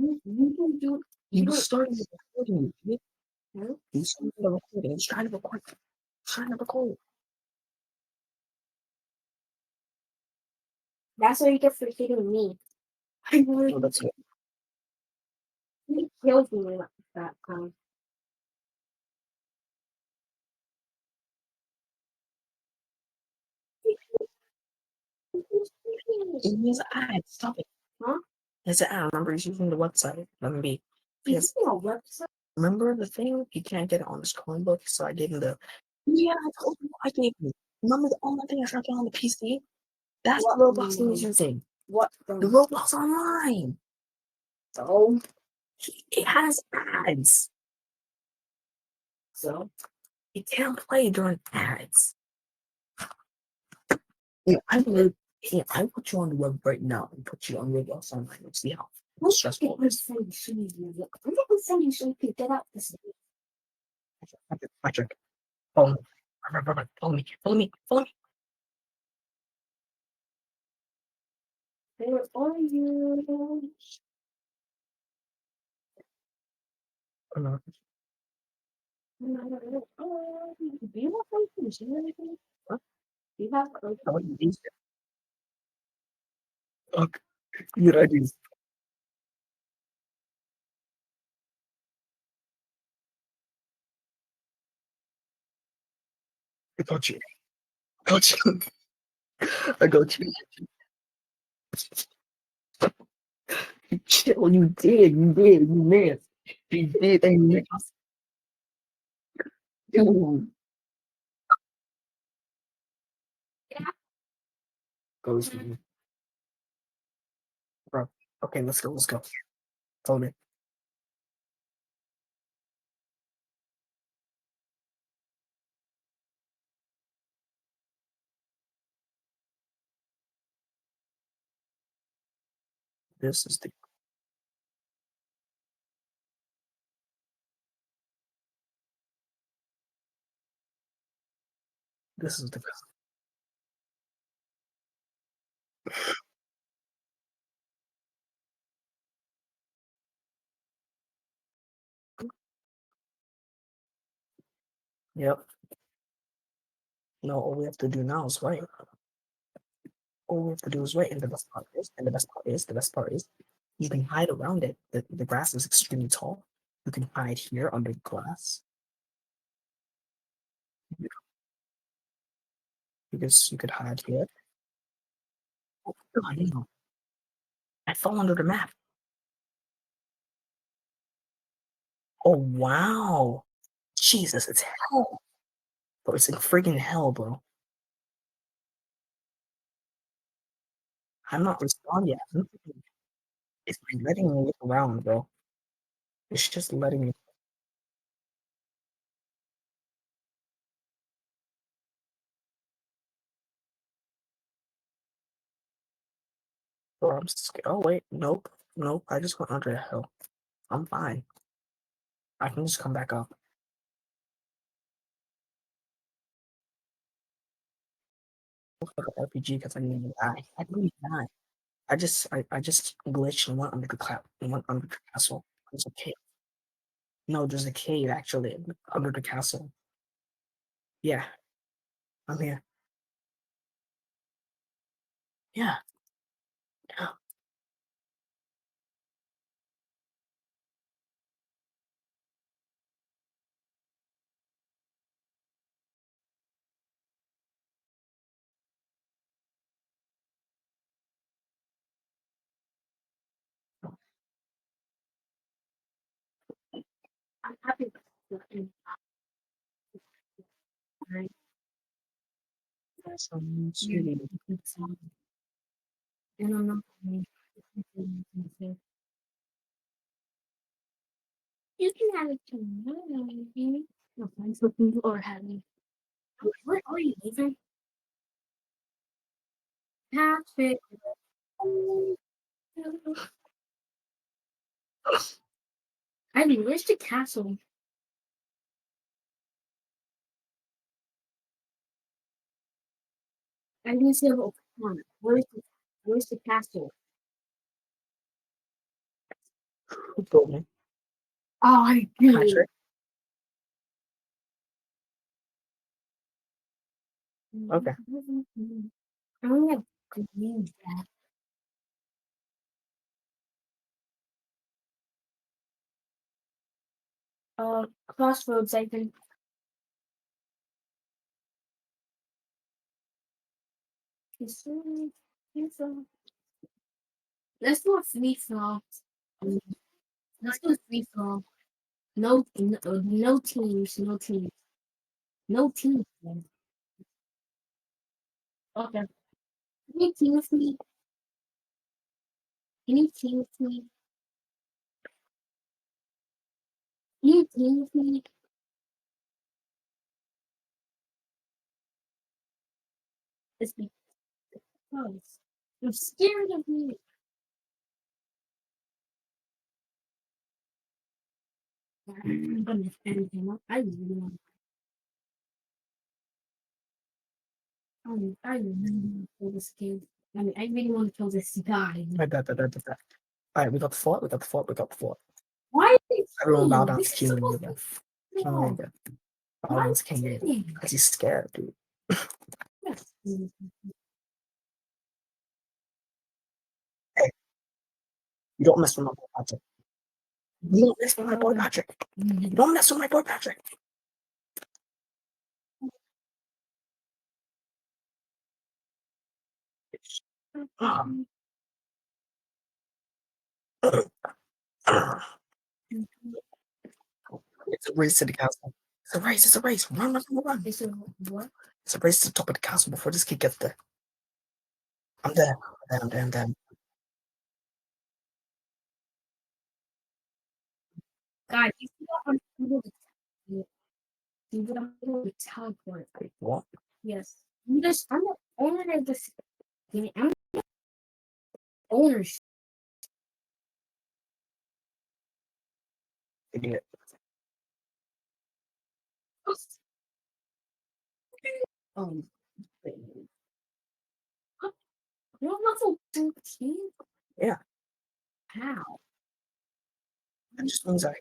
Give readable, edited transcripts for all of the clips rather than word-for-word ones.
You can do He you was starting the recording. Hmm? He was starting the recording. He's trying to record. He's trying to record. That's what you get for hitting me. I Oh, would that's it. he killed me like that time. It was an ad. Stop it. Huh? It's an ad. Remember, he's using the website. Let me be. Is Yes. this a website? Remember the thing? He can't get it on his Chromebook, so I gave him the. Yeah, I told you I gave him. Remember the only thing I tried to on the PC? That's the What Roblox thing he's using. What The Roblox Online. so It has ads. so You can't play during ads. Yeah, I put you on the web right now and put you on Roblox Online and see how stressful it is. I'm gonna send you so you can get out this. Patrick, follow me. Follow me. Follow me. Follow me. Where are you? Uh, Do you have something? Anything? what? Do you have I want you to use it. Okay. You're ready. I got you. I got you. I got you. Chill, you did. You did. You missed. You did. And you missed. Dude. Goes to me. Bro. Okay, let's go. Let's go. Follow me. This is the. This is the. Yep. No, all we have to do now is wait. All we have to do is wait. And the best part is, the best part is, you can hide around it. The grass is extremely tall. You can hide here under glass. Because you could hide here. Oh, God, no. I fell under the map. Oh, wow. Jesus, it's hell. Bro, it's like freaking hell, bro. I'm not responding yet. It's like letting me look around, bro. It's just letting me. Bro, I'm scared. Oh, wait. Nope. Nope. I just went under the hill. I'm fine. I can just come back up. Look like an RPG because I didn't even die. I didn't even die. I just glitched and went under the clap and went under the castle. There's a cave. No, there's a cave actually under the castle. Yeah, I'm here. Yeah, yeah. I'm happy with nothing. Right? That's so Yeah. sweet. And I'm not going to you can have it tomorrow, maybe. No, mine's looking or having. Where are you, Ethan? Have it. I mean, where's the castle? I didn't see a little corner. Where's the castle? Who told me? I do. Patrick. Okay. I only have green that. Crossroads, I think. Let's do a free throw. Let's do a free throw. No teams. No teams. No teams. Okay. Can you team with me? Can you team with me? Can you team with me? It's because you're scared of me. I'm gonna defend him. I really want. I really want to kill this kid. I really want to kill this guy. I bet. Alright, we got the fort. We got the fort. We got the fort. Why are they Everyone bow cheating? down This to is King supposed Yeager. to King no. Yeager. Bow Why down are to King they Yeager. cheating? Because he's scared, dude. Yes. Hey, you don't mess with my boy Patrick. You don't mess with my boy Patrick. You don't mess with my boy Patrick. It's a race to the castle. It's a race. It's a race. Run. It's a what? It's a race to the top of the castle before this kid gets there. I'm there. I'm there. Guys, you see what I'm able to see what I'm able to teleport. What? Yes. I'm the owner of this game. I'm the owner. Idiot. Um, you're level 13? Yeah. How? That just means I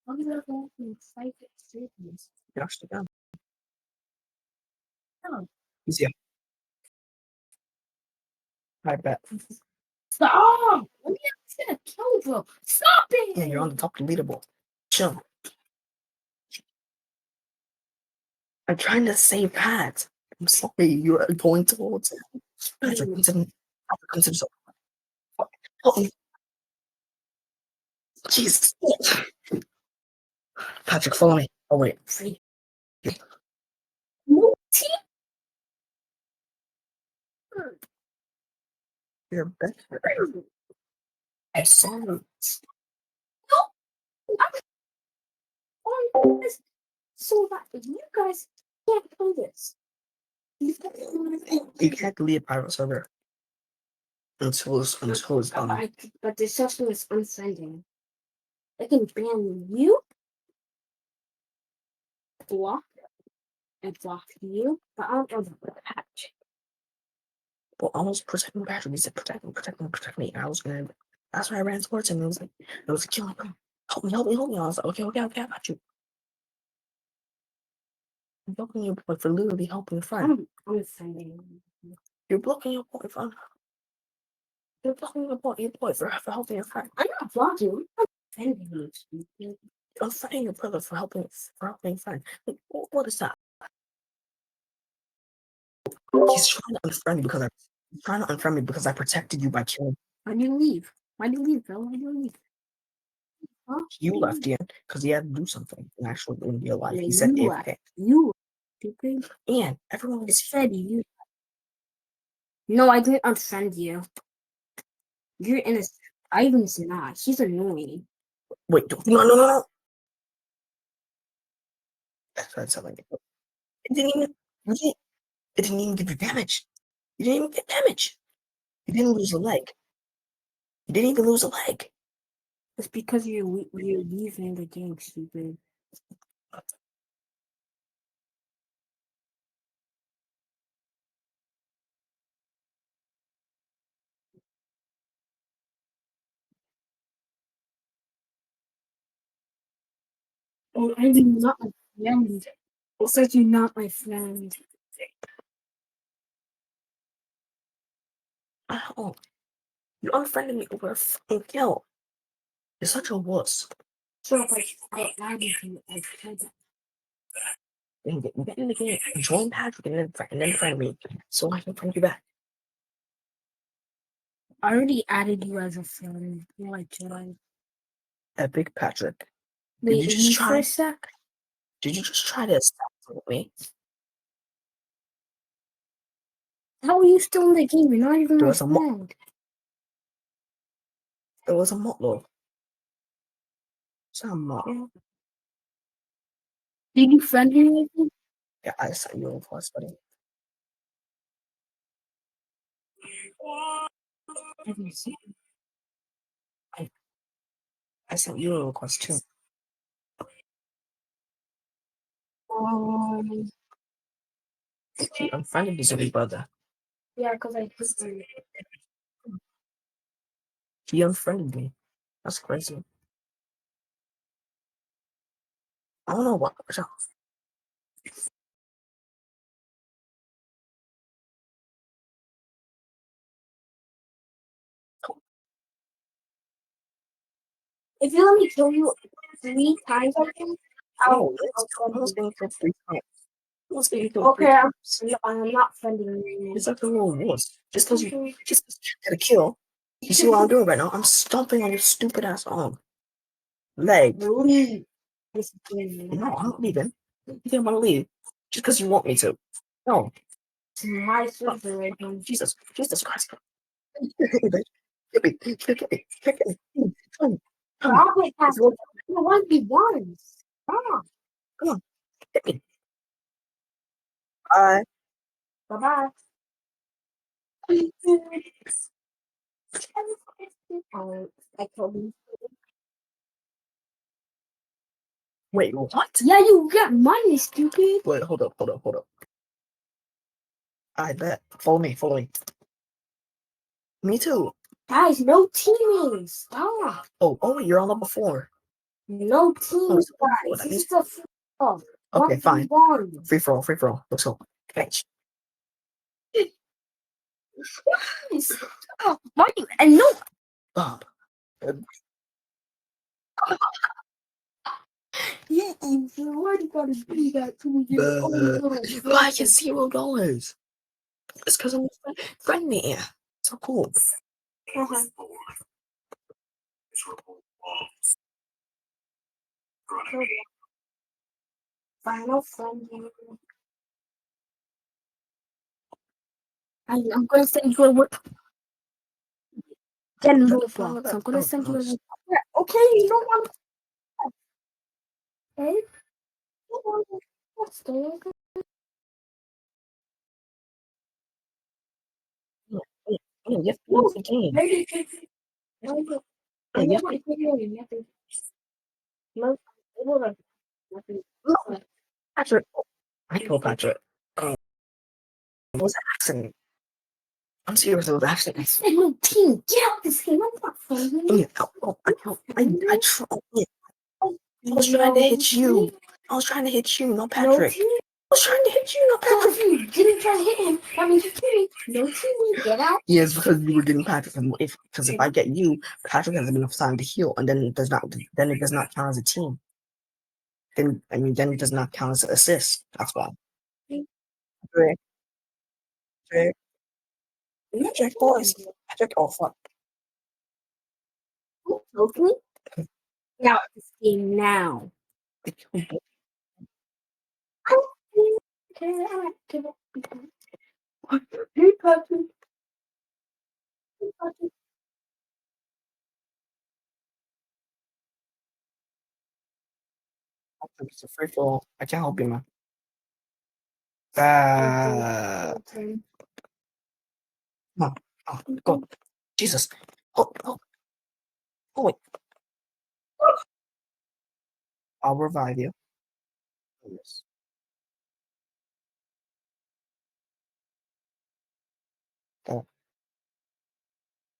How did that go from psychic statements? actually got Oh, easy. I bet. stop! Let me I'm gonna kill you, bro. Stop it! Yeah, you're on the top of the leaderboard. Chill. I'm trying to save Pat. I'm sorry, you're going towards it. Patrick, consider yourself. Help me. Jesus. Patrick, follow me. Oh, wait. No team. You're better. I saw you. On this so that you guys can't play this. You can't delete a private server until it's done. But the session is unsending. I can ban you, block, and block you, but I don't know the patch. Well, I was protecting Patrick. He said, protect me. And I was gonna. That's why I ran towards him. It was like, killing him. Help me. I was like, okay, I got you. I'm blocking your boy for literally helping a friend. I'm sending. You're blocking your boyfriend. You're blocking your boy for helping your friend. I'm not blocking. I'm sending you. Stupid. I'm fighting your brother for helping a friend. Like, what is that? He's trying to unfriend me because I protected you by killing. Why do you leave? Why do you leave, bro? Why do you leave? Huh? You left Ian because he had to do something in actual in real life. Yeah, He said you AFK. left. You stupid. And everyone It's was Freddy. You. No, I didn't unfriend you. You're innocent. Ivan's not. He's annoying. wait, no. That's what I said. Like, it didn't even you didn't, it didn't even give you damage. You didn't even get damage. You didn't lose a leg. You didn't even lose a leg. It's because you're leaving the game, stupid. Oh, and you're not my friend. It says you're not my friend. Oh, you unfriended me over a fucking kill. You're such a wuss. So I added you. I said that. Get in the game. Join Patrick and then friend me. So I can friend you back. I already added you as a friend. Why should I? Epic Patrick. Wait, Did you just for a try? sec? Did you just try to assassinate me? How are you still in the game? You're not even There my was a mod. friend. There was a mod though. It's not a mod. Did you friend me with me? Yeah, I sent you a request, buddy. Have you seen? I sent you a request too. Um, He unfriended his little brother. yeah, because I put you. He unfriended me. That's crazy. I don't know what. If you let me kill you 3 times, I think Oh, I'll I friend was you. getting killed 3 times. I was getting killed Okay, 3 times. I'm not friending you anymore. It's like a little wuss. Just because you get a kill. You see what I'm doing right now? I'm stomping on your stupid ass arm. Leg. Leave. No, I'm not leaving. You think I'm gonna leave? Just because you want me to. No. It's my sister right now. Jesus. Jesus Christ. Hit me. Hit me. Hit me. Hit me. Come on. I'll play past you. You want to be ones. Come on. Come on. Hit me. Bye. Bye-bye. I told you. Wait, what? Yeah, you got money, stupid. Wait, hold up. I bet. Follow me. Me too. Guys, no teaming. Stop. Oh, wait, you're on level 4. No Oh, teams, well, guys. that This means is a free for all. okay, fine. 1v1. Free for all. Let's go. Catch. Stop. Why you? And no. Bob. Yeah, why you gotta do that to me? Oh, no. Buy you $0. It's because I'm friend me. So cool. Uh-huh. Final friend. I'm gonna send you a get in Roblox. I'm gonna send you a link. Okay, you don't want to okay? Stay. Yeah, you have to No, use the game. maybe Yeah, I'm you have not doing nothing. No, nothing. to Patrick. I killed Patrick. It was an accident. I'm serious, it was an accident. I said no team. Get out this game. I'm not playing. Yeah, I was trying to hit you. I was trying to hit you, not No Patrick. team. I was trying to hit you, not So Patrick. if you didn't try to hit him, that means you're kidding. No team. Get out. Yes, because you were getting Patrick, and because if I get you, Patrick has enough time to heal, and then it does not count as a team. Then it does not count as an assist. That's why. Patrick, Patrick, boys, Patrick. Oh fuck. Okay. Get out this game now. Hey, Patrick. It's a free for all. I can't help you, man. No, oh, go. Jesus. Oh, wait. I'll revive you. Yes.